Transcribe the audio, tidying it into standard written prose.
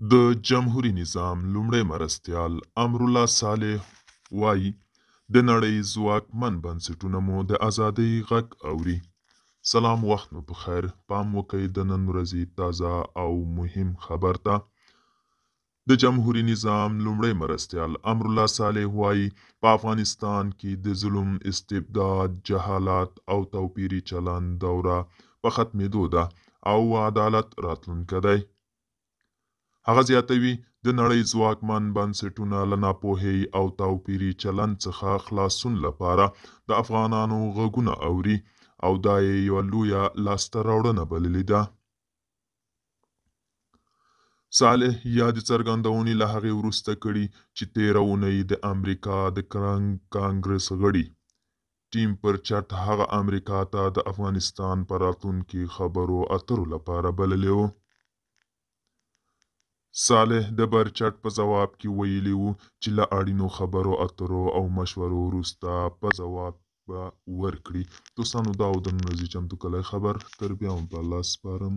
د جمهوري نظام لومړی مرستیال امرالله صالح وایي د نړۍ ځواکمن بنسټونه مو د ازادۍ غږ اوري. سلام، وخت مو په خیر. پام وکړئ د نن ورځې تازه او مهم خبر ته. د جمهوري نظام لومړی مرستیال امرالله صالح وایي په افغانستان کې د ظلم، استبداد، جهالت او توپیري چلند دوره په ختمېدو ده او عدالت راتلونکی دی. هغه زیاتوي د نړۍ ځواکمن بنسټونه له ناپوهۍ او توپیري چلند څخه خلاصون لپاره د افغانانو غږونه اوري او دا یې یوه لویه لاسته راوړنه بللې ده. صالح یادې څرګندونې له هغې وروسته کړي چې تېره اونۍ د امریکا د کانګرس غړي ټیم پر چټ هغه امریکا ته د افغانستان په راتلونکي خبرو اترو لپاره بللی و. صالح د برچټ په ځواب کې ویلي وو چې له اړینو خبرو اترو او مشورو وروسته په ځواب ورکړي. دوستانو، دا و د نن ورځې چمتو کلی خبر. تر بیا هم په الله سپارم.